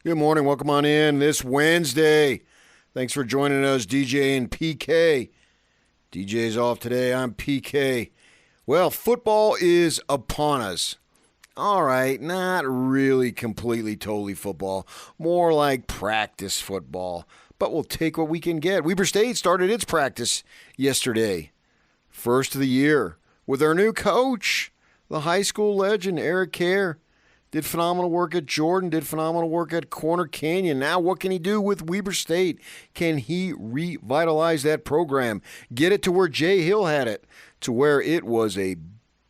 Good morning. Welcome on in this Wednesday. Thanks for joining us, DJ and PK. DJ's off today. I'm PK. Well, football is upon us. All right, not really completely, totally football. More like practice football. But we'll take what we can get. Weber State started its practice yesterday. First of the year with our new coach, the high school legend, Eric Kerr. Did phenomenal work at Jordan, did phenomenal work at Corner Canyon. Now what can he do with Weber State? Can he revitalize that program? Get it to where Jay Hill had it, to where it was a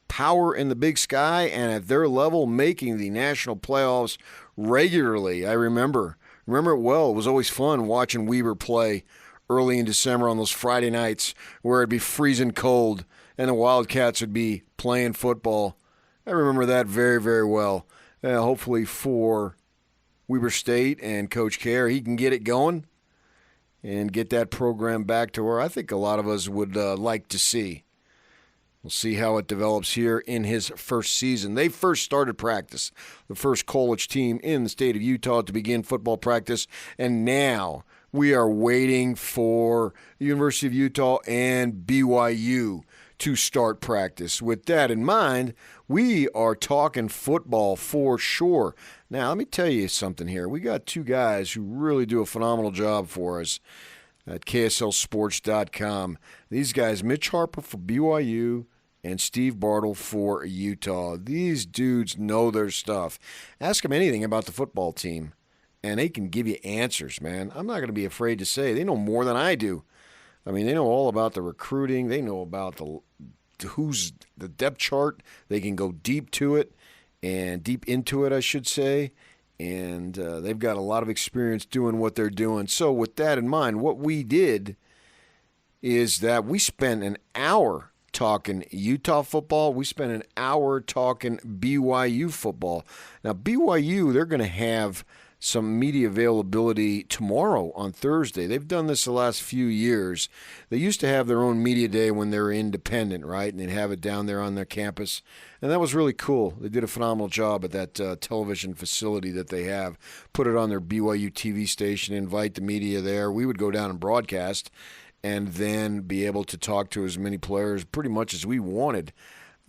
power in the big sky and at their level making the national playoffs regularly. I remember it well. It was always fun watching Weber play early in December on those Friday nights where it'd be freezing cold and the Wildcats would be playing football. I remember that very, very well. Hopefully for Weber State and Coach Kerr, he can get it going and get that program back to where I think a lot of us would like to see. We'll see how it develops here in his first season. They first started practice, the first college team in the state of Utah to begin football practice, and now we are waiting for the University of Utah and BYU to start practice. With that in mind, we are talking football for sure. Now, let me tell you something here. We got two guys who really do a phenomenal job for us at KSLSports.com. These guys, Mitch Harper for BYU and Steve Bartle for Utah. These dudes know their stuff. Ask them anything about the football team, and they can give you answers, man. I'm not going to be afraid to say they know more than I do. I mean, they know all about the recruiting. They know about who's the depth chart. They can go deep to it and deep into it, I should say. And they've got a lot of experience doing what they're doing. So with that in mind, what we did is that we spent an hour talking Utah football. We spent an hour talking BYU football. Now, BYU, they're going to have some media availability tomorrow on Thursday. They've done this the last few years. They used to have their own media day when they were independent, right? And they'd have it down there on their campus. And that was really cool. They did a phenomenal job at that television facility that they have. Put it on their BYU TV station, invite the media there. We would go down and broadcast and then be able to talk to as many players pretty much as we wanted.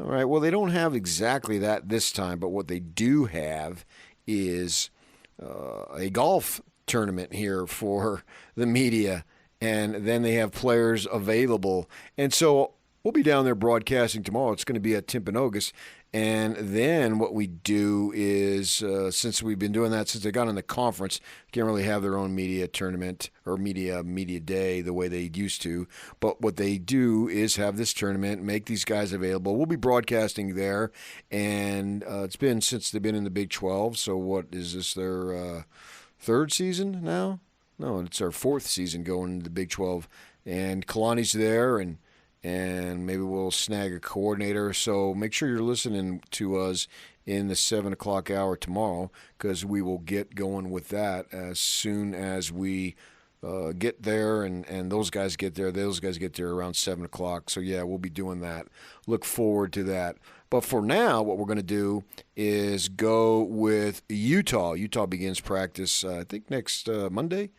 All right, well, they don't have exactly that this time, but what they do have is a golf tournament here for the media, and then they have players available. And so we'll be down there broadcasting tomorrow. It's going to be at Timpanogos. And then what we do is, since we've been doing that since they got in the conference, can't really have their own media tournament or media day the way they used to. But what they do is have this tournament, make these guys available. We'll be broadcasting there, and it's been since they've been in the Big 12. So what is this, their third season now? No, it's our fourth season going into the Big 12. And Kalani's there, and maybe we'll snag a coordinator. So make sure you're listening to us in the 7 o'clock hour tomorrow, because we will get going with that as soon as we get there, and those guys get there. Those guys get there around 7 o'clock. So, yeah, we'll be doing that. Look forward to that. But for now, what we're going to do is go with Utah. Utah begins practice, I think, next Monday.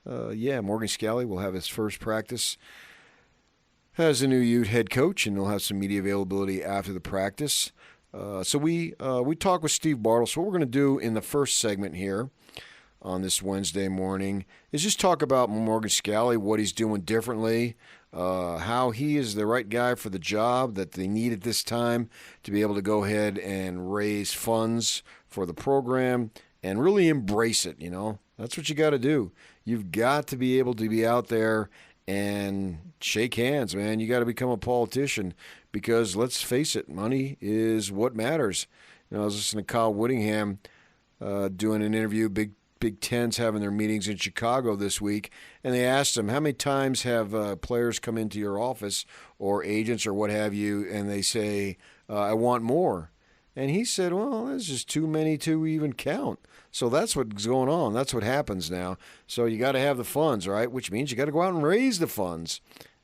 Morgan Scalley will have his first practice as a new Ute head coach, and they'll have some media availability after the practice. So we talk with Steve Bartle. So what we're going to do in the first segment here on this Wednesday morning is just talk about Morgan Scalley, what he's doing differently, how he is the right guy for the job that they need at this time to be able to go ahead and raise funds for the program and really embrace it. You know, that's what you got to do. You've got to be able to be out there and shake hands, man. You got to become a politician, because let's face it, money is what matters. You know, I was listening to Kyle Whittingham doing an interview. Big Ten's having their meetings in Chicago this week, and they asked him, how many times have players come into your office or agents or what have you, and they say, I want more. And he said, well, there's just too many to even count. So that's what's going on. That's what happens now. So you got to have the funds, right? Which means you got to go out and raise the funds.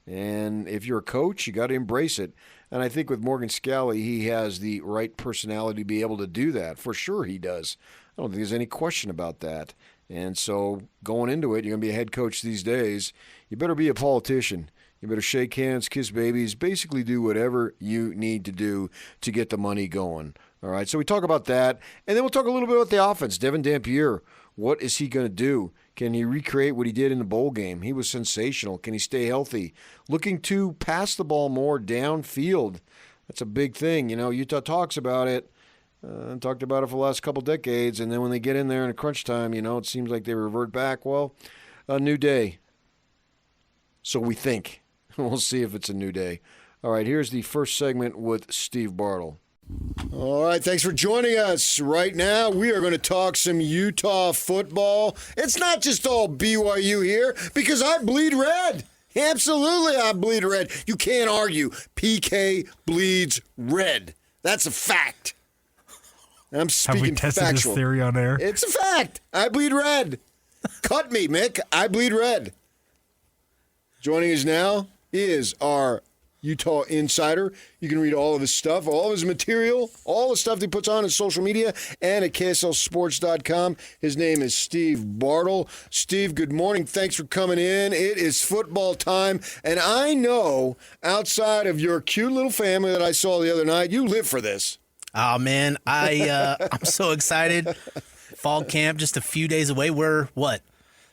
And if you're a coach, you got to embrace it. And I think with Morgan Scalley, he has the right personality to be able to do that. For sure he does. I don't think there's any question about that. And so going into it, you're going to be a head coach these days. You better be a politician. You better shake hands, kiss babies, basically do whatever you need to do to get the money going. All right, so we talk about that. And then we'll talk a little bit about the offense. Devin Dampier, what is he going to do? Can he recreate what he did in the bowl game? He was sensational. Can he stay healthy? Looking to pass the ball more downfield. That's a big thing. You know, Utah talks about it. Talked about it for the last couple decades, and then when they get in there in a crunch time, you know, it seems like they revert back. Well, a new day. So we think. We'll see if it's a new day. All right, here's the first segment with Steve Bartle. All right, thanks for joining us. Right now, we are going to talk some Utah football. It's not just all BYU here, because I bleed red. Absolutely, I bleed red. You can't argue. PK bleeds red. That's a fact. I'm speaking Have we tested factual. this theory on air? It's a fact. I bleed red. Cut me, Mick. I bleed red. Joining us now is our Utah insider. You can read all of his stuff, all of his material, all the stuff he puts on his social media and at KSLSports.com. His name is Steve Bartle. Steve, good morning. Thanks for coming in. It is football time, and I know outside of your cute little family that I saw the other night, you live for this. Oh, man, I'm so excited. Fall camp just a few days away. We're,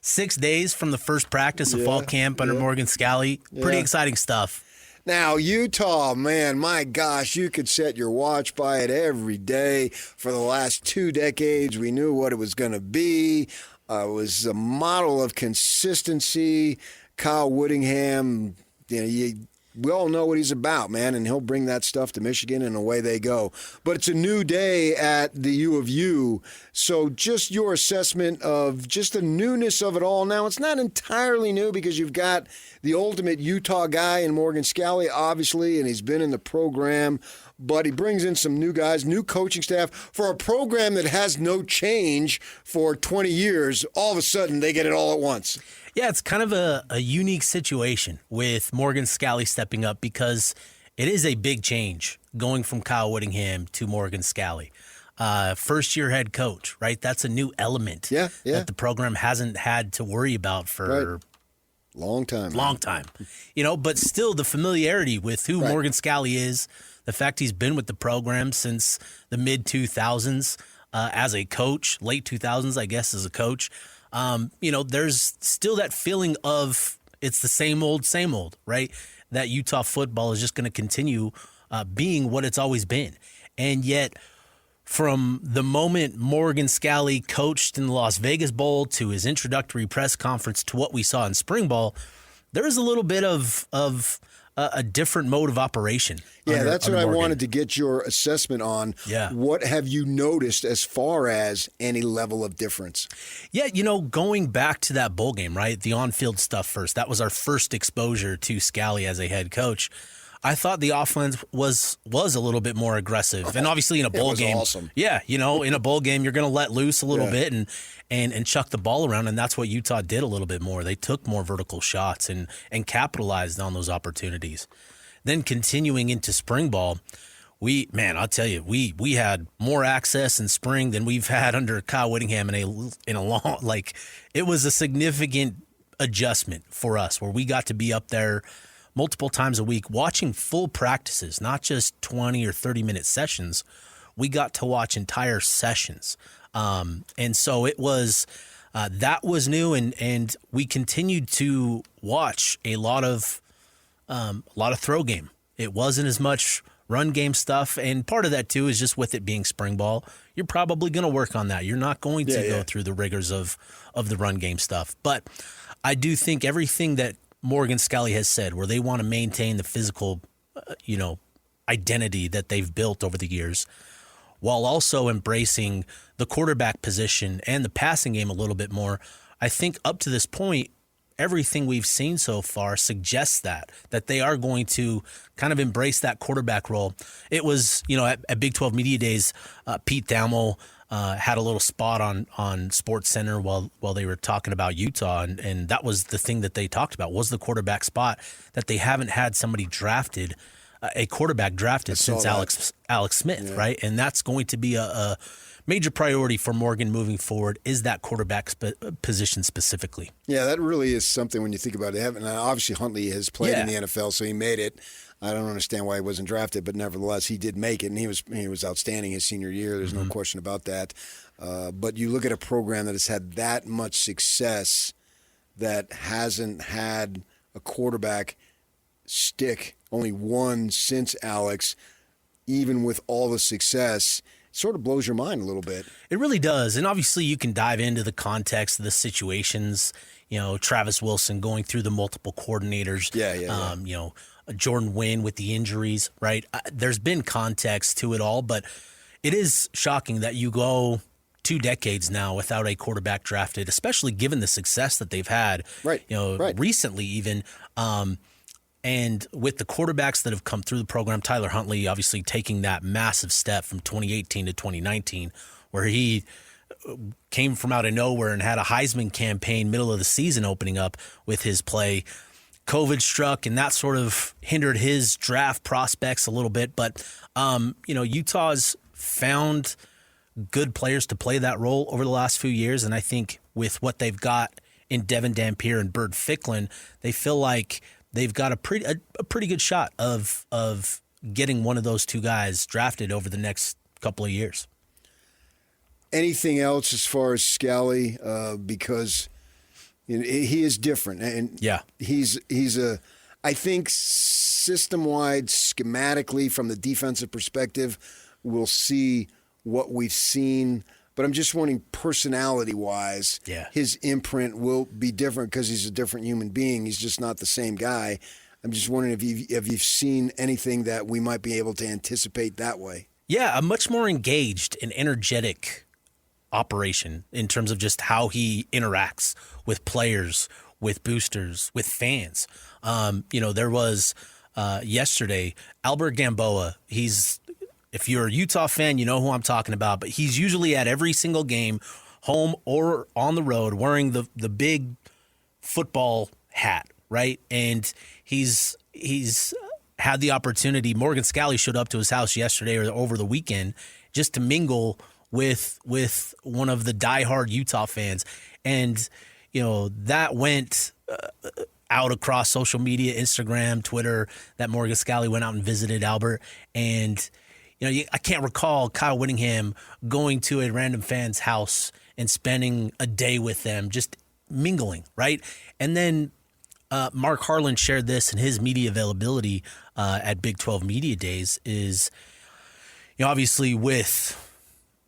6 days from the first practice of fall camp under Morgan Scalley. Pretty exciting stuff. Now, Utah, man, my gosh, you could set your watch by it every day. For the last 2 decades, we knew what it was going to be. It was a model of consistency. Kyle Whittingham, we all know what he's about, man, and he'll bring that stuff to Michigan, and away they go. But it's a new day at the U of U, so just your assessment of just the newness of it all. Now, it's not entirely new because you've got the ultimate Utah guy in Morgan Scalley, obviously, and he's been in the program, but he brings in some new guys, new coaching staff. For a program that has no change for 20 years, all of a sudden they get it all at once. Yeah, it's kind of a unique situation with Morgan Scalley stepping up because it is a big change going from Kyle Whittingham to Morgan Scalley. First-year head coach, right? That's a new element that the program hasn't had to worry about for long time. But still the familiarity with who Morgan Scalley is, the fact he's been with the program since the mid-2000s as a coach, late 2000s, I guess, as a coach. There's still that feeling of it's the same old, right? That Utah football is just going to continue being what it's always been. And yet, from the moment Morgan Scalley coached in the Las Vegas Bowl to his introductory press conference to what we saw in spring ball, there is a little bit of a different mode of operation. Yeah, that's what I wanted to get your assessment on. Yeah. What have you noticed as far as any level of difference? Yeah, going back to that bowl game, right? The on-field stuff first. That was our first exposure to Scalley as a head coach. I thought the offense was a little bit more aggressive. And obviously in a bowl game. Awesome. Yeah, in a bowl game, you're going to let loose a little bit and chuck the ball around, and that's what Utah did a little bit more. They took more vertical shots and capitalized on those opportunities. Then continuing into spring ball, I'll tell you, we had more access in spring than we've had under Kyle Whittingham in a long, it was a significant adjustment for us where we got to be up there multiple times a week watching full practices, not just 20 or 30-minute sessions. We got to watch entire sessions. And so it was that was new, and we continued to watch a lot of throw game. It wasn't as much run game stuff, and part of that too is just with it being spring ball. You're probably going to work on that. You're not going to go through the rigors of the run game stuff. But I do think everything that Morgan Scalley has said, where they want to maintain the physical, identity that they've built over the years, while also embracing the quarterback position and the passing game a little bit more. I think up to this point, everything we've seen so far suggests that they are going to kind of embrace that quarterback role. It was, at Big 12 Media Days, Pete Thamel had a little spot on Sports Center while they were talking about Utah, and that was the thing that they talked about, was the quarterback spot, that they haven't had somebody drafted, a quarterback drafted since Alex Smith, right? And that's going to be a major priority for Morgan moving forward is that quarterback position specifically. Yeah, that really is something when you think about it. And obviously, Huntley has played in the NFL, so he made it. I don't understand why he wasn't drafted, but nevertheless, he did make it, and he was outstanding his senior year. There's no question about that. But you look at a program that has had that much success that hasn't had a quarterback stick, only one since Alex, even with all the success, it sort of blows your mind a little bit. It really does. And obviously you can dive into the context of the situations, Travis Wilson going through the multiple coordinators, Jordan Wynn with the injuries, right? There's been context to it all, but it is shocking that you go 2 decades now without a quarterback drafted, especially given the success that they've had, recently even. And with the quarterbacks that have come through the program, Tyler Huntley obviously taking that massive step from 2018 to 2019, where he came from out of nowhere and had a Heisman campaign middle of the season opening up with his play. COVID struck, and that sort of hindered his draft prospects a little bit. But, Utah's found good players to play that role over the last few years, and I think with what they've got in Devin Dampier and Bird Ficklin, they feel like they've got a pretty good shot of getting one of those two guys drafted over the next couple of years. Anything else as far as Scalley? Because he is different, and he's I think system-wide, schematically, from the defensive perspective, we'll see what we've seen. But I'm just wondering, personality-wise, his imprint will be different because he's a different human being. He's just not the same guy. I'm just wondering if you've seen anything that we might be able to anticipate that way. Yeah, a much more engaged and energetic operation in terms of just how he interacts with players, with boosters, with fans. There was yesterday, Albert Gamboa. If you're a Utah fan, you know who I'm talking about, but he's usually at every single game, home or on the road, wearing the big football hat, right? And he's had the opportunity. Morgan Scalley showed up to his house yesterday or over the weekend just to mingle with one of the diehard Utah fans. And, that went out across social media, Instagram, Twitter, that Morgan Scalley went out and visited Albert. And, I can't recall Kyle Whittingham going to a random fan's house and spending a day with them, just mingling, right? And then Mark Harlan shared this in his media availability at Big 12 Media Days is, obviously with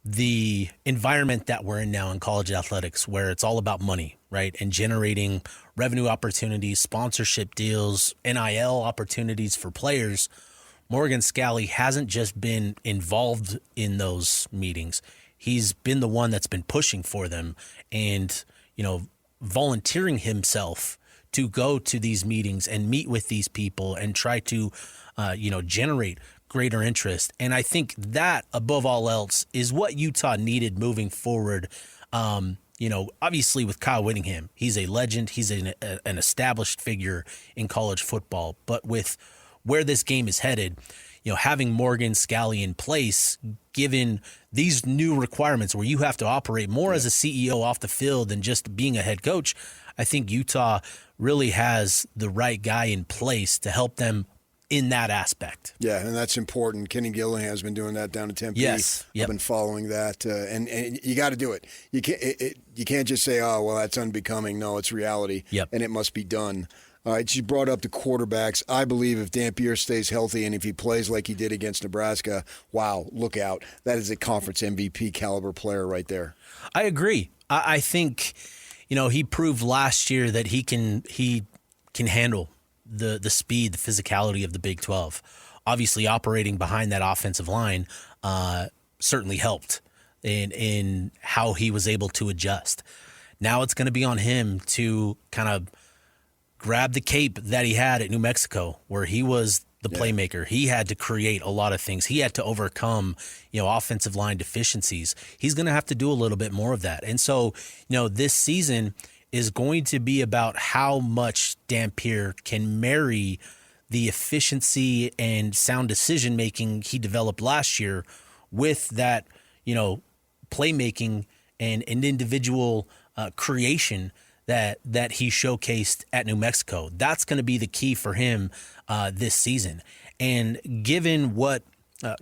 the environment that we're in now in college athletics, where it's all about money, right? And generating revenue opportunities, sponsorship deals, NIL opportunities for players. Morgan Scalley hasn't just been involved in those meetings. He's been the one that's been pushing for them and, volunteering himself to go to these meetings and meet with these people and try to, generate greater interest. And I think that, above all else, is what Utah needed moving forward. Obviously with Kyle Whittingham, he's a legend. He's an established figure in college football. But with where this game is headed, having Morgan Scalley in place, given these new requirements where you have to operate more as a CEO off the field than just being a head coach, I think Utah really has the right guy in place to help them in that aspect. Yeah, and that's important. Kenny Gillihan has been doing that down in Tempe. Yes. Yep. I've been following that, and you got to do it. You can't just say, "Oh, well, that's unbecoming." No, it's reality, and it must be done. All right, you brought up the quarterbacks. I believe if Dampier stays healthy and if he plays like he did against Nebraska, wow, look out. That is a conference MVP caliber player right there. I agree. I think, he proved last year that he can handle the speed, the physicality of the Big 12. Obviously, operating behind that offensive line certainly helped in how he was able to adjust. Now it's going to be on him to kind of grab the cape that he had at New Mexico, where he was the playmaker. He had to create a lot of things. He had to overcome, offensive line deficiencies. He's going to have to do a little bit more of that. And so, this season is going to be about how much Dampier can marry the efficiency and sound decision-making he developed last year with that, playmaking and an individual creation that he showcased at New Mexico. That's going to be the key for him this season. And given what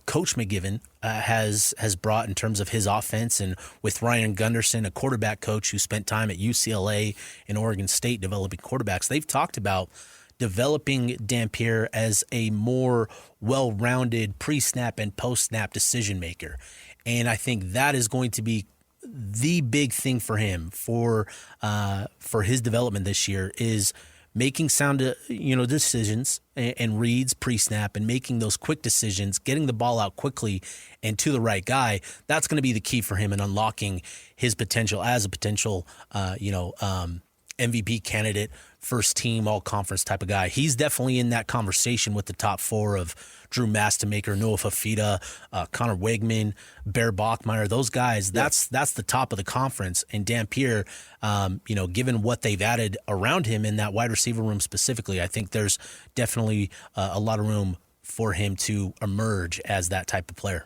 Coach McGiven has brought in terms of his offense, and with Ryan Gunderson, a quarterback coach who spent time at UCLA and Oregon State developing quarterbacks, they've talked about developing Dampier as a more well-rounded pre-snap and post-snap decision maker. And I think that is going to be the big thing for him for his development this year, is making sound decisions and reads pre-snap and making those quick decisions, getting the ball out quickly and to the right guy. That's going to be the key for him in unlocking his potential as a potential MVP candidate, first team, all conference type of guy. He's definitely in that conversation with the top four of Drew Mastemaker, Noah Fafita, Connor Wegman, Bear Bachmeier. Those guys, that's the top of the conference. And Dampier, given what they've added around him in that wide receiver room specifically, I think there's definitely a lot of room for him to emerge as that type of player.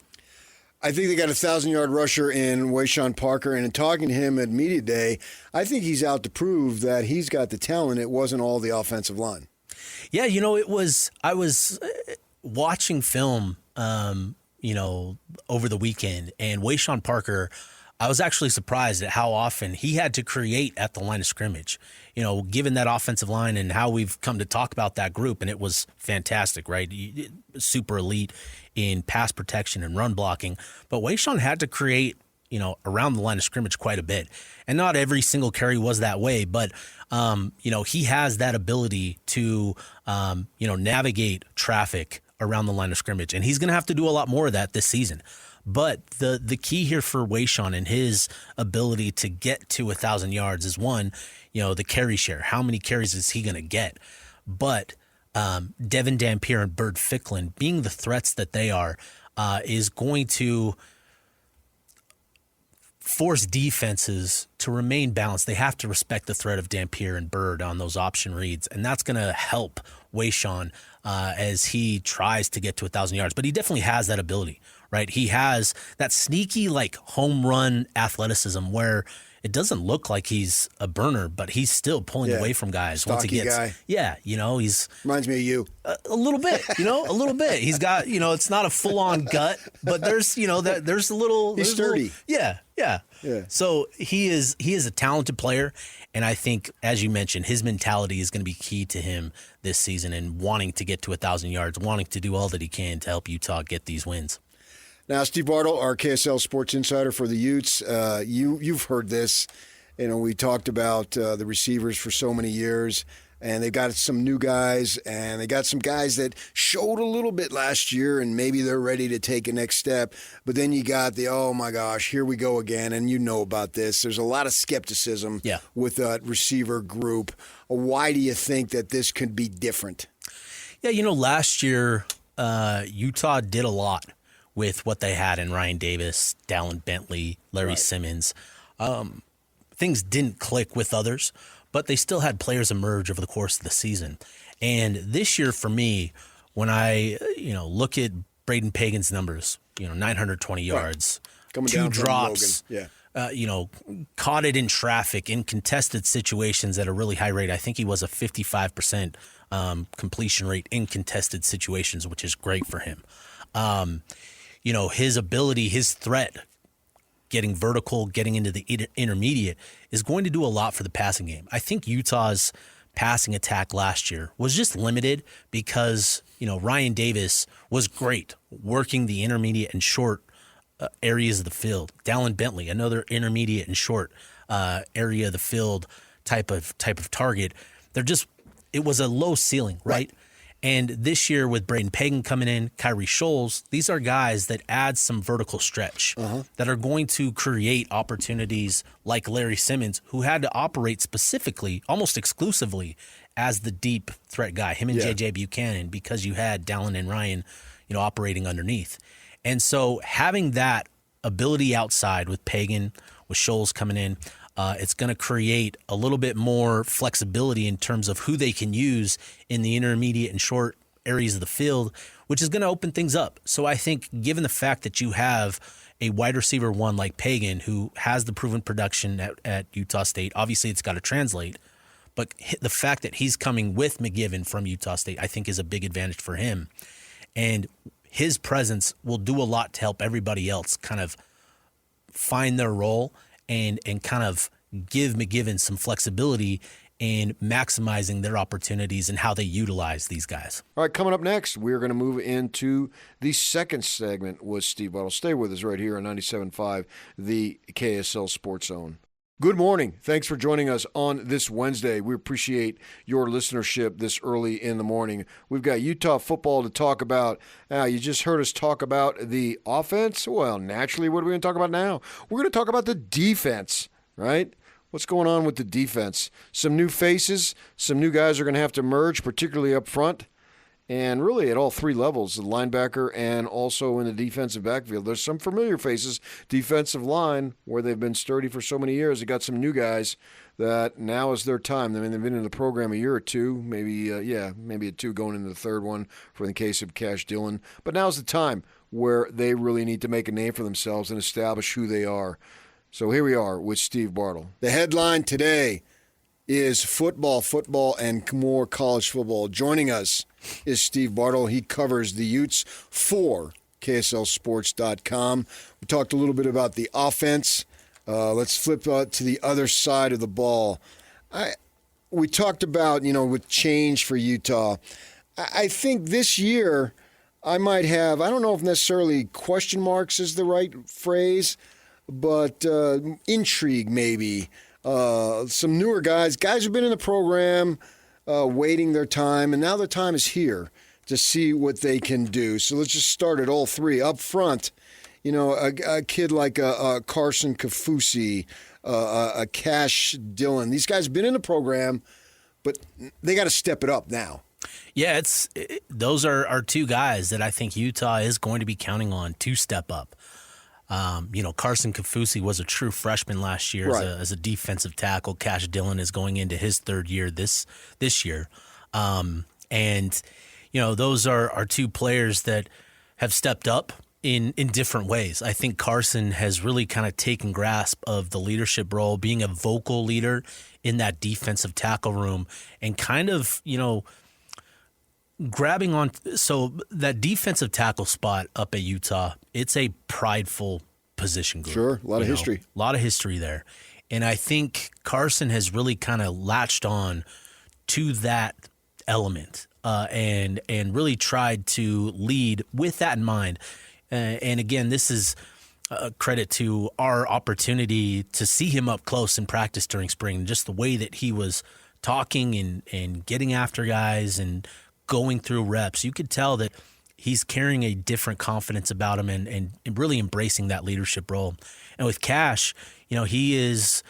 I think they got a 1,000-yard rusher in Wayshawn Parker, and in talking to him at Media Day, I think he's out to prove that he's got the talent. It wasn't all the offensive line. Yeah, I was watching film, over the weekend, and Wayshawn Parker, I was actually surprised at how often he had to create at the line of scrimmage. Given that offensive line and how we've come to talk about that group, and it was fantastic, right? Super elite in pass protection and run blocking. But Wayshawn had to create, around the line of scrimmage quite a bit. And not every single carry was that way, but, he has that ability to, navigate traffic around the line of scrimmage. And he's going to have to do a lot more of that this season. But the key here for Wayshawn and his ability to get to 1,000 yards is, one, the carry share. How many carries is he going to get? But Devin Dampier and Bird Ficklin, being the threats that they are, is going to force defenses to remain balanced. They have to respect the threat of Dampier and Bird on those option reads, and that's going to help Wayshawn as he tries to get to 1,000 yards. But he definitely has that ability, right? He has that sneaky, home run athleticism where it doesn't look like he's a burner, but he's still pulling away from guys once he gets. Guy. Yeah, he's reminds me of you a little bit. A little bit. He's got it's not a full on gut, but there's there's a little. He's sturdy. Yeah. So he is a talented player, and I think, as you mentioned, his mentality is going to be key to him this season, and wanting to get to 1,000 yards, wanting to do all that he can to help Utah get these wins. Now, Steve Bartle, our KSL Sports Insider for the Utes, you've heard this. We talked about the receivers for so many years, and they've got some new guys, and they got some guys that showed a little bit last year, and maybe they're ready to take a next step. But then you got oh my gosh, here we go again, and you know about this. There's a lot of skepticism with that receiver group. Why do you think that this could be different? Yeah, last year Utah did a lot with what they had in Ryan Davis, Dallin Bentley, Larry Simmons. Things didn't click with others, but they still had players emerge over the course of the season. And this year for me, when I look at Braden Pagan's numbers, 920 yards, coming 2 down drops, from Logan. Caught it in traffic, in contested situations at a really high rate. I think he was a 55% completion rate in contested situations, which is great for him. His ability, his threat, getting vertical, getting into the intermediate, is going to do a lot for the passing game. I think Utah's passing attack last year was just limited because, Ryan Davis was great working the intermediate and short areas of the field. Dallin Bentley, another intermediate and short area of the field type of target. It was a low ceiling, right? And this year with Braden Pagan coming in, Kyrie Scholes, these are guys that add some vertical stretch that are going to create opportunities like Larry Simmons, who had to operate specifically, almost exclusively, as the deep threat guy, him and J.J. Buchanan, because you had Dallin and Ryan, operating underneath. And so having that ability outside with Pagan, with Scholes coming in, it's going to create a little bit more flexibility in terms of who they can use in the intermediate and short areas of the field, which is going to open things up. So I think given the fact that you have a wide receiver one like Pagan, who has the proven production at Utah State, obviously it's got to translate, but the fact that he's coming with McGivern from Utah State, I think is a big advantage for him. And his presence will do a lot to help everybody else kind of find their role and kind of give McGivern some flexibility in maximizing their opportunities and how they utilize these guys. All right, coming up next, we're going to move into the second segment with Steve Bartle. Stay with us right here on 97.5, the KSL Sports Zone. Good morning. Thanks for joining us on this Wednesday. We appreciate your listenership this early in the morning. We've got Utah football to talk about. You just heard us talk about the offense. Well, naturally, what are we going to talk about now? We're going to talk about the defense, right? What's going on with the defense? Some new faces, some new guys are going to have to merge, particularly up front, and really at all three levels, the linebacker and also in the defensive backfield. There's some familiar faces, defensive line, where they've been sturdy for so many years. They got some new guys that now is their time. I mean, they've been in the program a year or two, maybe a two going into the third one for the case of Cash Dillon. But now's the time where they really need to make a name for themselves and establish who they are. So here we are with Steve Bartle. The headline today is football, and more college football. Joining us is Steve Bartle. He covers the Utes for KSLSports.com. We talked a little bit about the offense. Let's flip to the other side of the ball. We talked about, with change for Utah. I think this year I might have, I don't know if necessarily question marks is the right phrase, but intrigue maybe. Some newer guys who've been in the program, waiting their time, and now the time is here to see what they can do. So let's just start at all three. Up front, a kid like Carson Kafusi, a Cash Dillon. These guys have been in the program, but they got to step it up now. Yeah, those are two guys that I think Utah is going to be counting on to step up. Carson Kafusi was a true freshman last year as a defensive tackle. Cash Dillon is going into his third year this year. Those are two players that have stepped up in different ways. I think Carson has really kind of taken grasp of the leadership role, being a vocal leader in that defensive tackle room and kind of, grabbing on. So that defensive tackle spot up at Utah, it's a prideful position group. Sure, a lot of history. A lot of history there. And I think Carson has really kind of latched on to that element and really tried to lead with that in mind. And again, this is a credit to our opportunity to see him up close in practice during spring, just the way that he was talking and getting after guys and going through reps. You could tell that he's carrying a different confidence about him and really embracing that leadership role. And with Cash, he is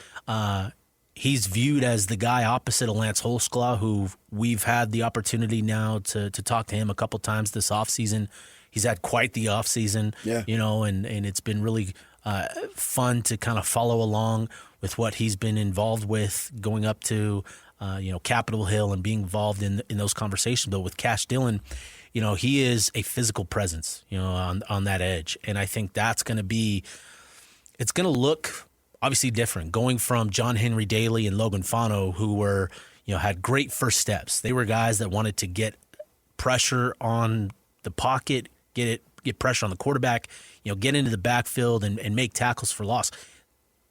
he's viewed as the guy opposite of Lance Holsclaw, who we've had the opportunity now to talk to him a couple times this offseason. He's had quite the offseason, and it's been really fun to kind of follow along with what he's been involved with going up to Capitol Hill and being involved in those conversations. But with Cash Dillon, he is a physical presence, on that edge. And I think it's going to look obviously different going from John Henry Daly and Logan Fano, who were, had great first steps. They were guys that wanted to get pressure on the pocket, get pressure on the quarterback, get into the backfield and make tackles for loss.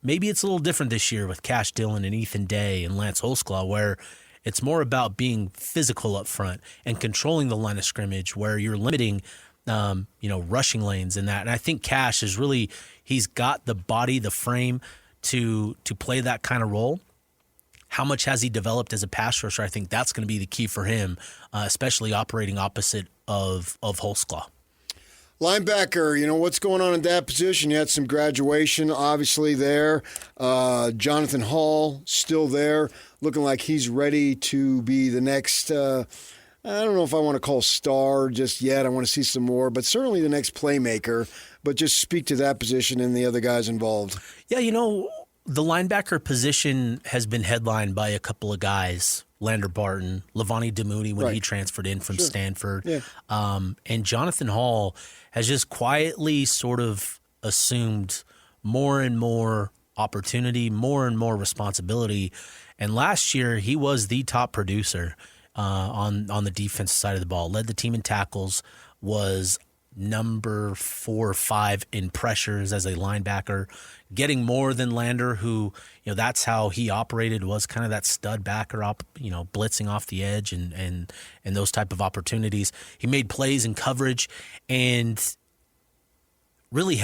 Maybe it's a little different this year with Cash Dillon and Ethan Day and Lance Holsclaw, where it's more about being physical up front and controlling the line of scrimmage, where you're limiting, rushing lanes and that. And I think Cash is really, he's got the body, the frame to play that kind of role. How much has he developed as a pass rusher? I think that's going to be the key for him, especially operating opposite of Holsclaw. Linebacker, what's going on in that position? You had some graduation, obviously, there. Jonathan Hall, still there, looking like he's ready to be the next, I don't know if I want to call star just yet. I want to see some more, but certainly the next playmaker. But just speak to that position and the other guys involved. Yeah, The linebacker position has been headlined by a couple of guys, Lander Barton, Levani Demoody when he transferred in from Stanford. Yeah. And Jonathan Hall has just quietly sort of assumed more and more opportunity, more and more responsibility. And last year, he was the top producer on the defensive side of the ball. Led the team in tackles, was number 4 or 5 in pressures as a linebacker, getting more than Lander, who, that's how he operated, was kind of that stud backer, blitzing off the edge and those type of opportunities. He made plays in coverage and really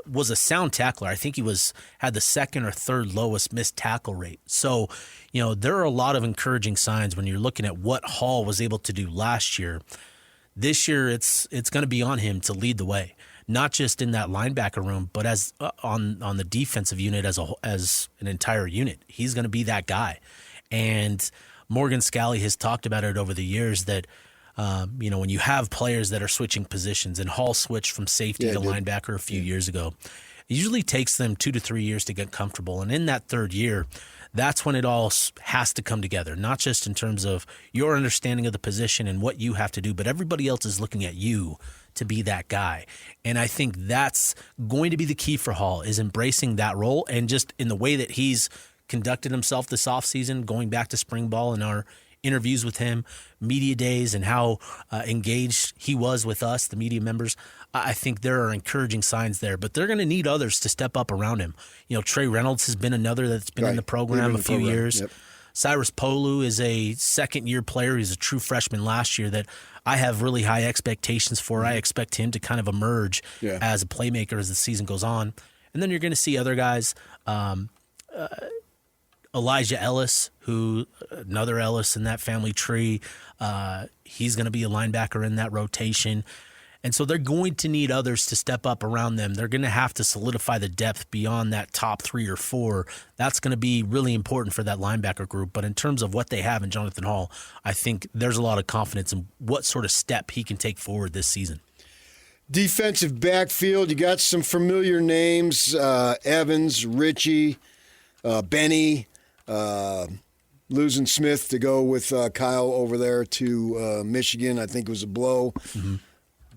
was a sound tackler. I think he had the second or third lowest missed tackle rate. So, there are a lot of encouraging signs when you're looking at what Hall was able to do last year. This year, it's going to be on him to lead the way, not just in that linebacker room, but as on the defensive unit as an entire unit. He's going to be that guy. And Morgan Scalley has talked about it over the years that, when you have players that are switching positions, and Hall switched from safety to linebacker a few years ago, it usually takes them 2 to 3 years to get comfortable. And in that third year, that's when it all has to come together, not just in terms of your understanding of the position and what you have to do, but everybody else is looking at you to be that guy. And I think that's going to be the key for Hall, is embracing that role, and just in the way that he's conducted himself this offseason, going back to spring ball and our interviews with him, media days, and how engaged he was with us, the media members. I think there are encouraging signs there, but they're going to need others to step up around him. Trey Reynolds has been another that's been in the program a few years. Yep. Cyrus Polu is a second-year player. He's a true freshman last year that I have really high expectations for. I expect him to kind of emerge as a playmaker as the season goes on. And then you're going to see other guys, Elijah Ellis, who another Ellis in that family tree. He's going to be a linebacker in that rotation. And so they're going to need others to step up around them. They're going to have to solidify the depth beyond that top 3 or 4. That's going to be really important for that linebacker group. But in terms of what they have in Jonathan Hall, I think there's a lot of confidence in what sort of step he can take forward this season. Defensive backfield, you got some familiar names, Evans, Ritchie, Benny, losing Smith to go with Kyle over there to Michigan. I think it was a blow. Mm-hmm.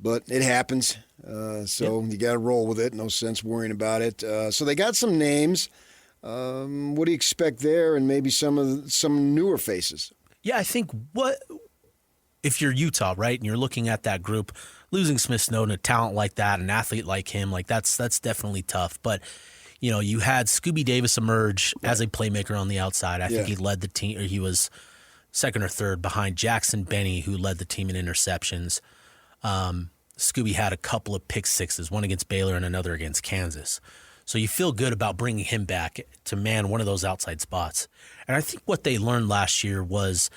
But it happens, you got to roll with it. No sense worrying about it. So they got some names. What do you expect there, and maybe some newer faces? Yeah, I think if you're Utah, right, and you're looking at that group, losing Smith Snowden, a talent like that, an athlete like him, like that's definitely tough. But you had Scooby Davis emerge as a playmaker on the outside. I think he led the team, or he was second or third behind Jackson Benny, who led the team in interceptions. Scooby had a couple of pick sixes, one against Baylor and another against Kansas. So you feel good about bringing him back to man one of those outside spots. And I think what they learned last year was,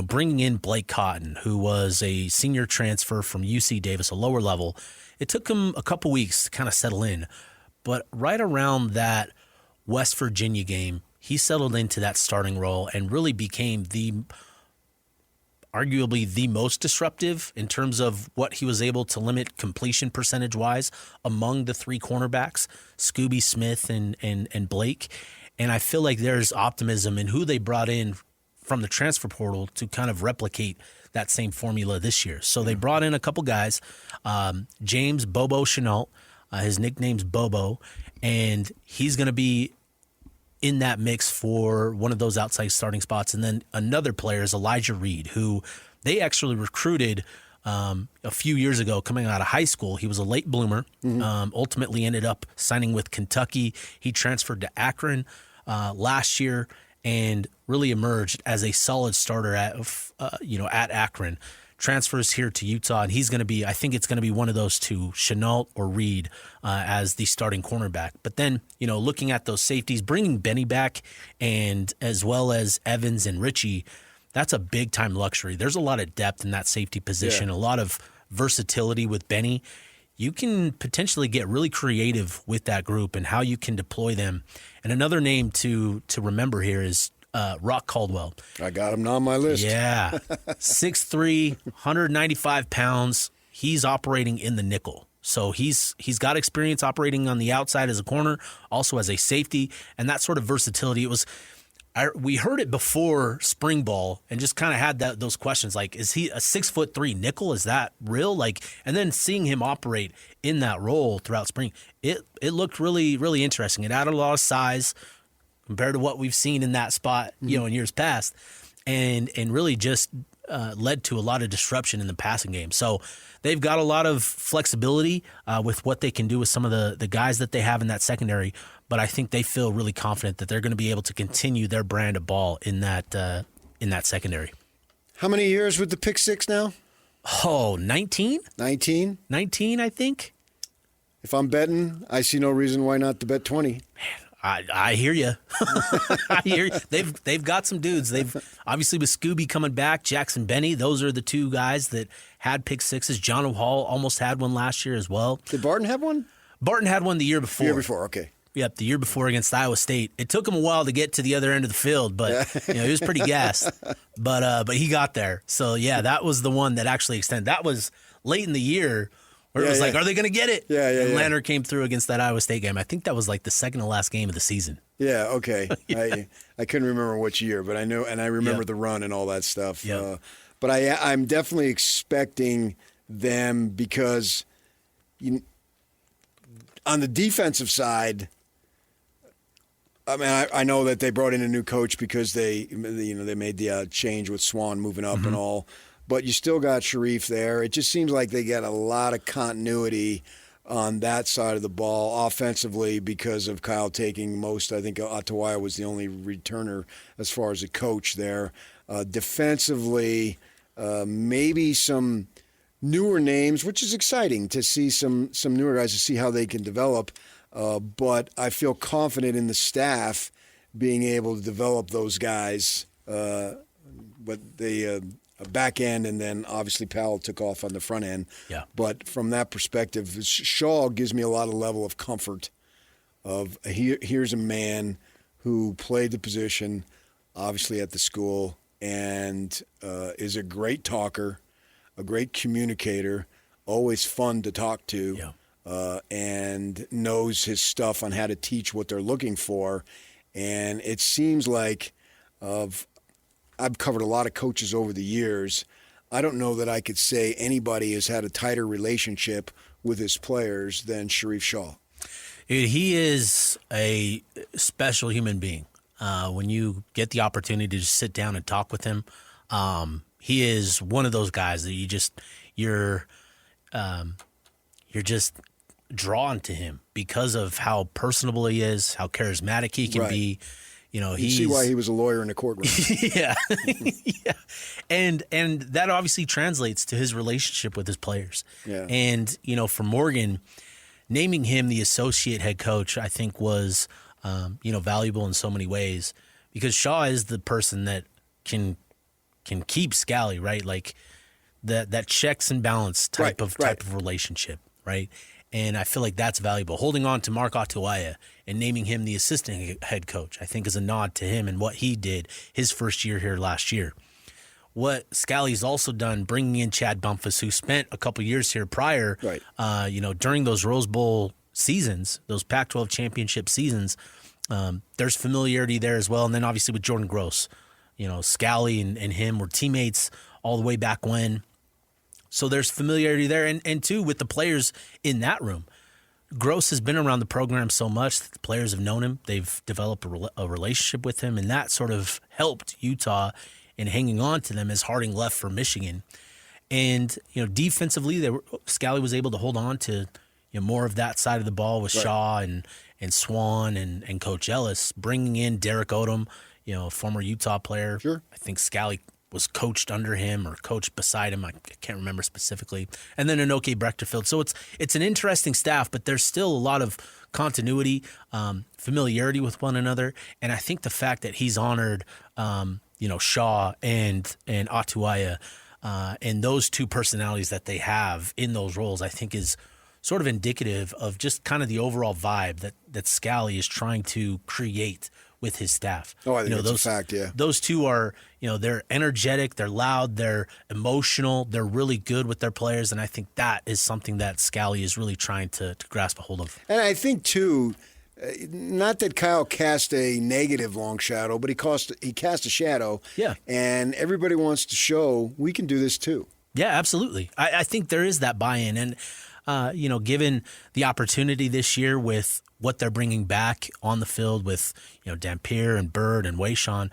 bringing in Blake Cotton, who was a senior transfer from UC Davis, a lower level. It took him a couple weeks to kind of settle in. But right around that West Virginia game, he settled into that starting role and really became arguably the most disruptive in terms of what he was able to limit completion percentage-wise among the 3 cornerbacks, Scooby, Smith, and Blake. And I feel like there's optimism in who they brought in from the transfer portal to kind of replicate that same formula this year. So they brought in a couple guys, James Bobo Chenault, his nickname's Bobo, and he's going to be in that mix for one of those outside starting spots. And then another player is Elijah Reed, who they actually recruited a few years ago coming out of high school. He was a late bloomer, ultimately ended up signing with Kentucky. He transferred to Akron last year and really emerged as a solid starter at Akron. Transfers here to Utah, and he's going to be, I think it's going to be one of those two, Chenault or Reed, as the starting cornerback. But then, looking at those safeties, bringing Benny back, and as well as Evans and Ritchie, that's a big-time luxury. There's a lot of depth in that safety position, a lot of versatility with Benny. You can potentially get really creative with that group and how you can deploy them. And another name to remember here is Rock Caldwell. I got him on my list. Yeah. 6'3", 195 pounds. He's operating in the nickel. So he's got experience operating on the outside as a corner, also as a safety, and that sort of versatility. We heard it before spring ball and just kind of had those questions like, is he a 6'3" nickel? Is that real? And then seeing him operate in that role throughout spring, it looked really, really interesting. It added a lot of size compared to what we've seen in that spot, in years past, and really just led to a lot of disruption in the passing game. So they've got a lot of flexibility with what they can do with some of the guys that they have in that secondary. But I think they feel really confident that they're going to be able to continue their brand of ball in that secondary. How many years with the pick six now? Oh, 19? 19? 19, I think. If I'm betting, I see no reason why not to bet 20. Man, I hear you. I hear you. They've got some dudes. They've obviously with Scooby coming back, Jackson Benny. Those are the two guys that had pick sixes. John Hall almost had one last year as well. Did Barton have one? Barton had one the year before. The year before, okay. Yep, the year before against Iowa State. It took him a while to get to the other end of the field, but he was pretty gassed. But he got there. So yeah, that was the one that actually extended. That was late in the year where it was like, are they going to get it? And Lanner came through against that Iowa State game. I think that was like the second to last game of the season. Yeah, okay. I couldn't remember which year, but I know, and I remember the run and all that stuff. Yep. But I'm definitely expecting them because on the defensive side, I mean, I know that they brought in a new coach because they made the change with Swan moving up and all, but you still got Sharif there. It just seems like they got a lot of continuity on that side of the ball offensively because of Kyle taking most. I think Atawaya was the only returner as far as a coach there. Defensively, maybe some newer names, which is exciting to see some newer guys to see how they can develop. But I feel confident in the staff being able to develop those guys. But they back end, and then obviously Powell took off on the front end. Yeah. But from that perspective, Shaw gives me a lot of level of comfort. Here's a man who played the position, obviously at the school, and is a great talker, a great communicator, always fun to talk to. Yeah. And knows his stuff on how to teach what they're looking for. And it seems like I've covered a lot of coaches over the years. I don't know that I could say anybody has had a tighter relationship with his players than Sharif Shaw. He is a special human being. When you get the opportunity to just sit down and talk with him, he is one of those guys that you're just drawn to him because of how personable he is, how charismatic he can be. You see why he was a lawyer in a courtroom. Yeah. Yeah. And that obviously translates to his relationship with his players. Yeah. And, for Morgan, naming him the associate head coach, I think was, valuable in so many ways because Shaw is the person that can keep Scalley, right? Like that checks and balance type of relationship, right? And I feel like that's valuable. Holding on to Mark Atawaya and naming him the assistant head coach, I think is a nod to him and what he did his first year here last year. What Scalley's also done, bringing in Chad Bumpus, who spent a couple years here prior, during those Rose Bowl seasons, those Pac-12 championship seasons, there's familiarity there as well. And then obviously with Jordan Gross, Scalley and him were teammates all the way back when. So there's familiarity there. And two, with the players in that room, Gross has been around the program so much that the players have known him. They've developed a relationship with him, and that sort of helped Utah in hanging on to them as Harding left for Michigan. And, defensively, Scalley was able to hold on to more of that side of the ball with Shaw and Swan and Coach Ellis, bringing in Derek Odom, former Utah player. Sure. I think Scalley was coached under him or coached beside him. I can't remember specifically. And then Enoke Brechterfield. So it's an interesting staff, but there's still a lot of continuity, familiarity with one another. And I think the fact that he's honored, Shaw and Atawaya, and those two personalities that they have in those roles, I think is sort of indicative of just kind of the overall vibe that Scalley is trying to create with his staff. Oh, I think that's a fact, yeah. Those two are, they're energetic, they're loud, they're emotional, they're really good with their players, and I think that is something that Scalley is really trying to grasp a hold of. And I think, too, not that Kyle cast a negative long shadow, but he cast a shadow. Yeah. And everybody wants to show we can do this, too. Yeah, absolutely. I think there is that buy-in. And, given the opportunity this year with what they're bringing back on the field with, Dampier and Bird and Wayshawn,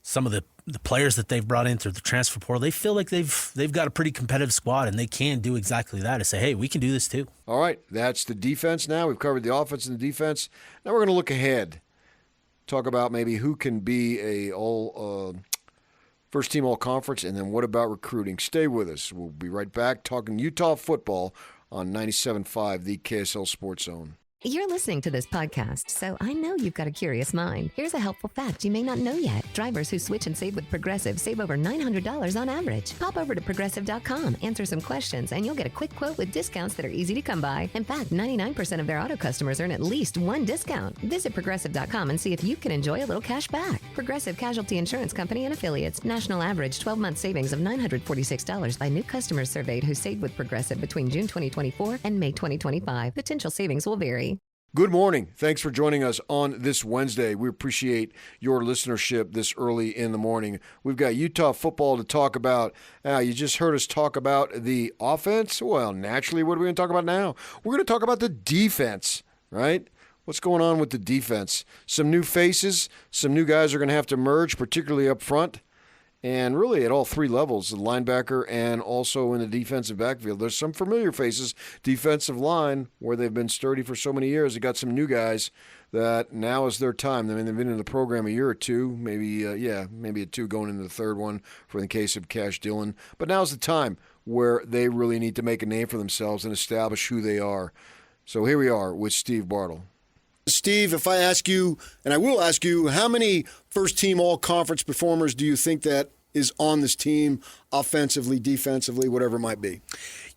some of the players that they've brought in through the transfer portal, they feel like they've got a pretty competitive squad, and they can do exactly that, to say, hey, we can do this too. All right, that's the defense now. We've covered the offense and the defense. Now we're going to look ahead, talk about maybe who can be a first team all-conference, and then what about recruiting? Stay with us. We'll be right back talking Utah football on 97.5, the KSL Sports Zone. You're listening to this podcast, so I know you've got a curious mind. Here's a helpful fact you may not know yet. Drivers who switch and save with Progressive save over $900 on average. Pop over to Progressive.com, answer some questions, and you'll get a quick quote with discounts that are easy to come by. In fact, 99% of their auto customers earn at least one discount. Visit Progressive.com and see if you can enjoy a little cash back. Progressive Casualty Insurance Company and Affiliates. National average 12-month savings of $946 by new customers surveyed who saved with Progressive between June 2024 and May 2025. Potential savings will vary. Good morning. Thanks for joining us on this Wednesday. We appreciate your listenership this early in the morning. We've got Utah football to talk about. You just heard us talk about the offense. Well, naturally, what are we going to talk about now? We're going to talk about the defense, right? What's going on with the defense? Some new faces, some new guys are going to have to merge, particularly up front. And really at all three levels, the linebacker and also in the defensive backfield. There's some familiar faces, defensive line, where they've been sturdy for so many years. They got some new guys that now is their time. I mean, they've been in the program a year or two, maybe a two going into the third one for the case of Cash Dillon. But now's the time where they really need to make a name for themselves and establish who they are. So here we are with Steve Bartle. Steve, if I ask you, and I will ask you, how many first-team all-conference performers do you think that is on this team, offensively, defensively, whatever it might be?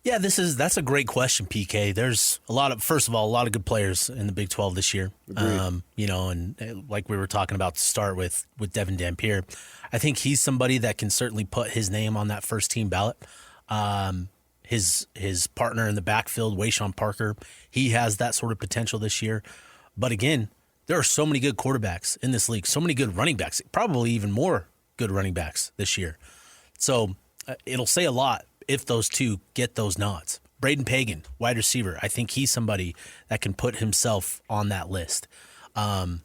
Yeah, that's a great question, PK. There's a lot of good players in the Big 12 this year. And like we were talking about to start with Devin Dampier, I think he's somebody that can certainly put his name on that first-team ballot. His partner in the backfield, Wayshawn Parker, he has that sort of potential this year. But again, there are so many good quarterbacks in this league, so many good running backs, probably even more good running backs this year. So it'll say a lot if those two get those nods. Braden Pagan, wide receiver, I think he's somebody that can put himself on that list. And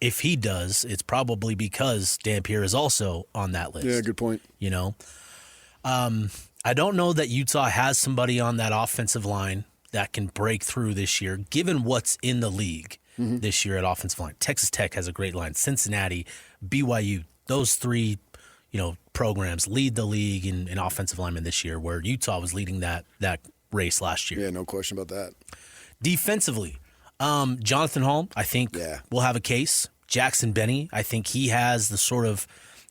if he does, it's probably because Dampier is also on that list. Yeah, good point. I don't know that Utah has somebody on that offensive line that can break through this year, given what's in the league this year at offensive line. Texas Tech has a great line. Cincinnati, BYU, those three, programs lead the league in offensive linemen this year, where Utah was leading that race last year. Yeah, no question about that. Defensively, Jonathan Hall, I think, will have a case. Jackson Benny, I think he has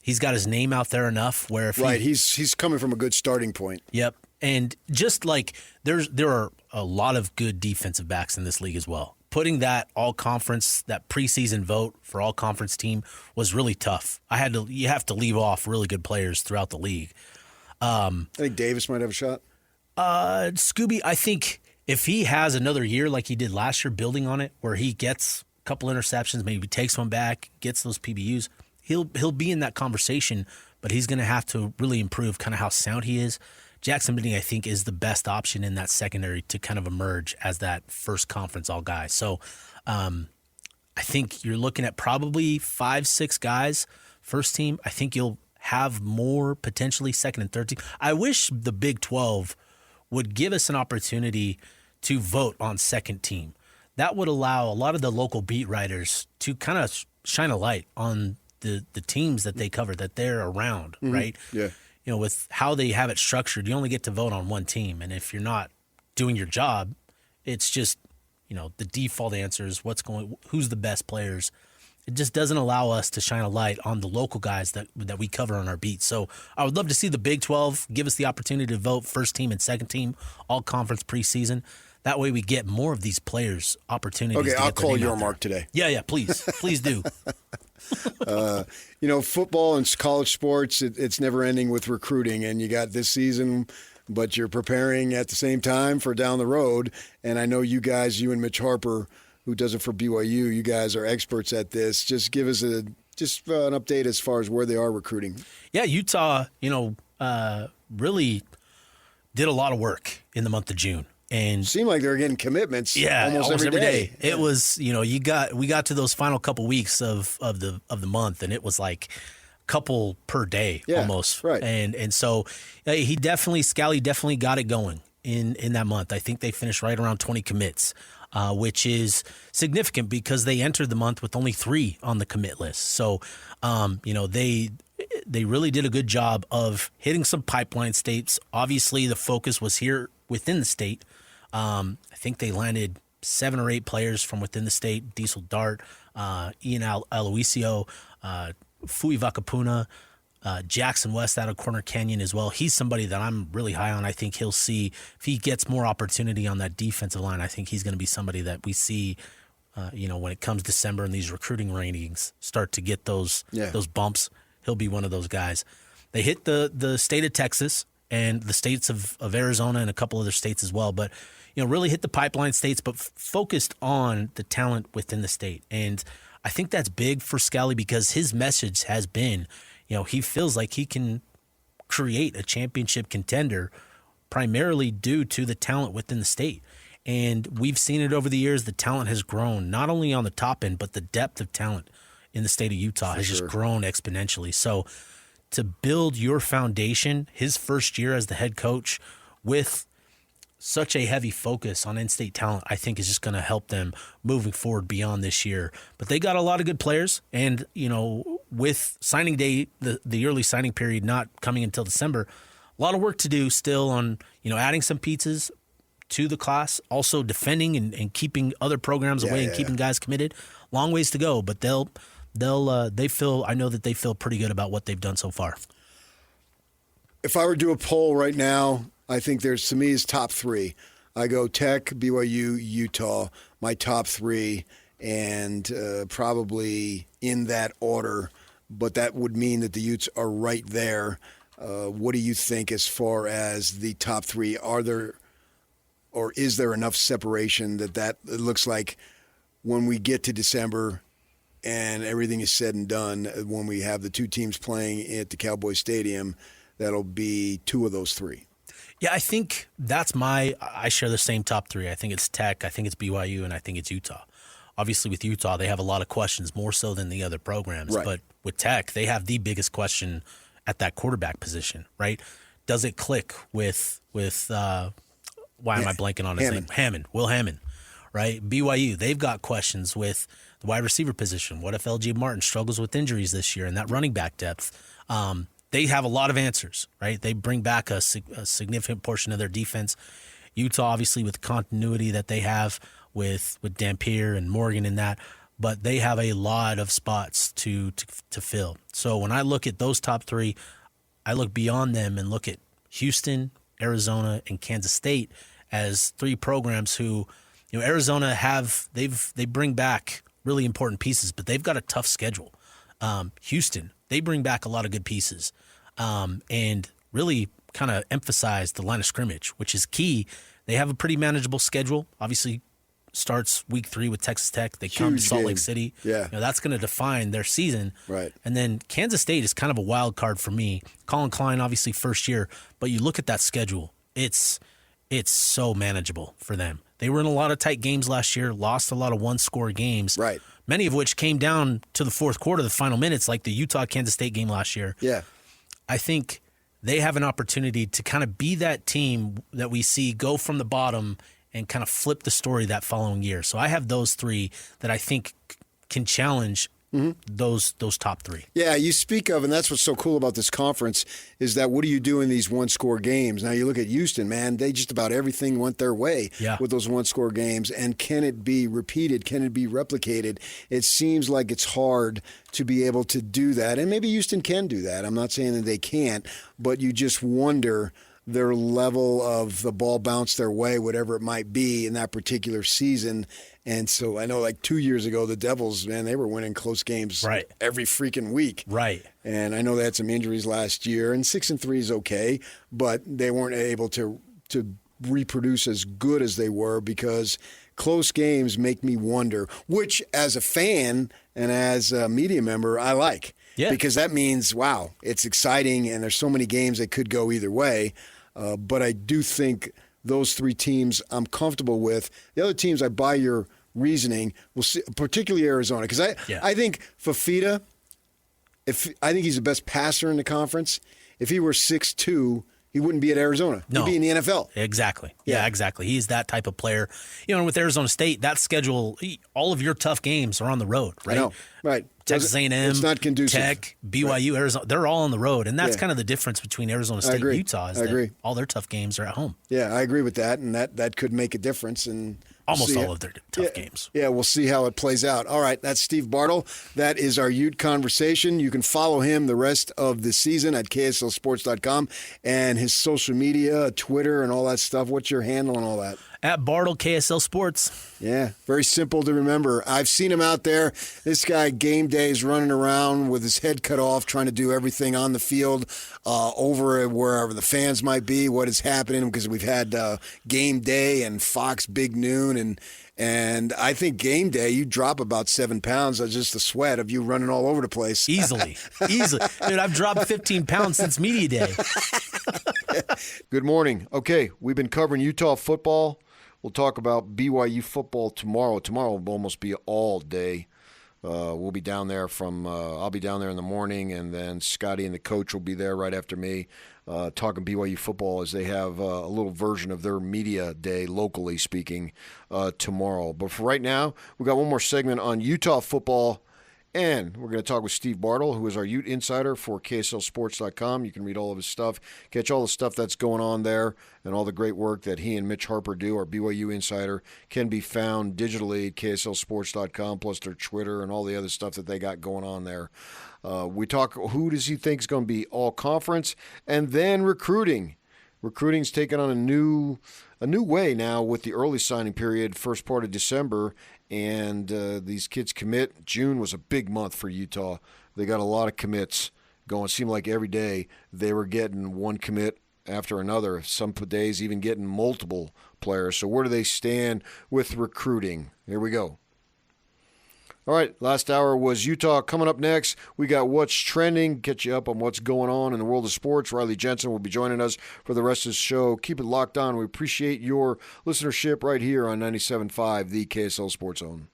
he's got his name out there enough where if he's coming from a good starting point. Yep. And just like there are a lot of good defensive backs in this league as well. Putting that all-conference, that preseason vote for all-conference team was really tough. You have to leave off really good players throughout the league. I think Davis might have a shot. Scooby, I think if he has another year like he did last year, building on it, where he gets a couple interceptions, maybe takes one back, gets those PBUs, he'll be in that conversation, but he's going to have to really improve kind of how sound he is. Jackson Benny, I think, is the best option in that secondary to kind of emerge as that first conference all guy. So I think you're looking at probably 5-6 guys first team. I think you'll have more potentially second and third team. I wish the Big 12 would give us an opportunity to vote on second team. That would allow a lot of the local beat writers to kind of shine a light on the teams that they cover, that they're around, right? Yeah. With how they have it structured, you only get to vote on one team. And if you're not doing your job, it's just, the default answer is who's the best players. It just doesn't allow us to shine a light on the local guys that we cover on our beats. So I would love to see the Big 12 give us the opportunity to vote first team and second team, all conference preseason. That way we get more of these players opportunities. Okay, to I'll get their call name your out there. mark today. Yeah, please do. Football and college sports, it's never ending with recruiting, and you got this season, but you're preparing at the same time for down the road. And I know you guys, you and Mitch Harper, who does it for BYU, you guys are experts at this. Just give us an update as far as where they are recruiting. Yeah, Utah, really did a lot of work in the month of June. And seemed like they were getting commitments almost every day. Yeah. It was, we got to those final couple weeks of the month, and it was like a couple per day almost. Right. And so Scalley definitely got it going in that month. I think they finished right around 20 commits. Which is significant because they entered the month with only 3 on the commit list. So, they really did a good job of hitting some pipeline states. Obviously, the focus was here within the state. I think they landed 7 or 8 players from within the state: Diesel Dart, Ian Aloisio, Fui Vakapuna, Jackson West out of Corner Canyon as well. He's somebody that I'm really high on. I think he'll see if he gets more opportunity on that defensive line. I think he's going to be somebody that we see, when it comes December and these recruiting ratings start to get those bumps. He'll be one of those guys. They hit the state of Texas and the states of Arizona and a couple other states as well, but really hit the pipeline states, but focused on the talent within the state. And I think that's big for Scalley because his message has been, he feels like he can create a championship contender primarily due to the talent within the state. And we've seen it over the years. The talent has grown, not only on the top end, but the depth of talent in the state of Utah has just grown exponentially. So to build your foundation, his first year as the head coach with such a heavy focus on in-state talent, I think is just going to help them moving forward beyond this year. But they got a lot of good players, and with signing day, the early signing period not coming until December, a lot of work to do still on adding some pieces to the class, also defending and keeping other programs away and keeping guys committed. Long ways to go, but I know that they feel pretty good about what they've done so far. If I were to do a poll right now, I think to me, is top 3. I go Tech, BYU, Utah, my top 3, and probably in that order. But that would mean that the Utes are right there. What do you think as far as the top 3? Are there, or is there enough separation that it looks like when we get to December and everything is said and done, when we have the 2 teams playing at the Cowboy Stadium, that'll be 2 of those 3? Yeah, I think I share the same top 3. I think it's Tech, I think it's BYU, and I think it's Utah. Obviously, with Utah, they have a lot of questions, more so than the other programs. Right. But with Tech, they have the biggest question at that quarterback position, right? Does it click with why am I blanking on his name? Will Hammond, right? BYU, they've got questions with the wide receiver position. What if LG Martin struggles with injuries this year and that running back depth? They have a lot of answers, right? They bring back a significant portion of their defense. Utah, obviously, with the continuity that they have with Dampier and Morgan in that, but they have a lot of spots to fill. So when I look at those top 3, I look beyond them and look at Houston, Arizona, and Kansas State as 3 programs who, Arizona they bring back really important pieces, but they've got a tough schedule. Houston, they bring back a lot of good pieces, and really kind of emphasize the line of scrimmage, which is key. They have a pretty manageable schedule. Obviously, starts week 3 with Texas Tech. They come to Salt Lake City. Yeah, that's going to define their season. Right. And then Kansas State is kind of a wild card for me. Colin Klein, obviously, first year, but you look at that schedule, it's so manageable for them. They were in a lot of tight games last year, lost a lot of one-score games. Right. Many of which came down to the fourth quarter, the final minutes, like the Utah-Kansas State game last year. Yeah. I think they have an opportunity to kind of be that team that we see go from the bottom and kind of flip the story that following year. So I have those 3 that I think can challenge those top 3. Yeah, you speak of, and that's what's so cool about this conference, is that what do you do in these one-score games? Now, you look at Houston, man, they just about everything went their way with those one-score games. And can it be repeated? Can it be replicated? It seems like it's hard to be able to do that. And maybe Houston can do that. I'm not saying that they can't, but you just wonder their level of the ball bounce their way, whatever it might be in that particular season. And so I know like 2 years ago, the Devils, man, they were winning close games every freaking week. Right. And I know they had some injuries last year, and 6-3 is okay, but they weren't able to reproduce as good as they were because close games make me wonder, which as a fan and as a media member, I like. Yeah. Because that means, wow, it's exciting, and there's so many games that could go either way. But I do think those three teams I'm comfortable with. The other teams, I buy your reasoning. We'll see, particularly Arizona, because I think Fafita, I think he's the best passer in the conference. If he were 6'2", he wouldn't be at Arizona. No. He'd be in the NFL. Exactly. Yeah, exactly. He's that type of player. And with Arizona State, that schedule, all of your tough games are on the road, right? I know. Right. Texas A&M, it's not conducive. Tech, BYU, Arizona, they're all on the road. And that's kind of the difference between Arizona State and Utah is that all their tough games are at home. Yeah, I agree with that, and that could make a difference. And almost all of their tough games. Yeah, we'll see how it plays out. All right, that's Steve Bartle. That is our Ute Conversation. You can follow him the rest of the season at KSLSports.com and his social media, Twitter, and all that stuff. What's your handle and all that? At Bartle, KSL Sports. Yeah, very simple to remember. I've seen him out there. This guy, game day, is running around with his head cut off, trying to do everything on the field, over wherever the fans might be, what is happening, because we've had game day and Fox Big Noon, and I think game day, you drop about 7 pounds of just the sweat of you running all over the place. Easily. Dude, I've dropped 15 pounds since media day. Good morning. Okay, we've been covering Utah football. We'll talk about BYU football tomorrow. Tomorrow will almost be all day. We'll be down there I'll be down there in the morning, and then Scotty and the coach will be there right after me talking BYU football as they have a little version of their media day, locally speaking, tomorrow. But for right now, we've got one more segment on Utah football. And we're going to talk with Steve Bartle, who is our Ute insider for KSLSports.com. You can read all of his stuff, catch all the stuff that's going on there, and all the great work that he and Mitch Harper do. Our BYU insider can be found digitally at KSLSports.com, plus their Twitter and all the other stuff that they got going on there. We talk who does he think is going to be all conference, and then recruiting. Recruiting's taken on a new way now with the early signing period, first part of December, and these kids commit. June was a big month for Utah. They got a lot of commits going. It seemed like every day they were getting one commit after another, some days even getting multiple players. So where do they stand with recruiting? Here we go. All right, last hour was Utah. Coming up next, we got What's Trending, get you up on what's going on in the world of sports. Riley Jensen will be joining us for the rest of the show. Keep it locked on. We appreciate your listenership right here on 97.5, the KSL Sports Zone.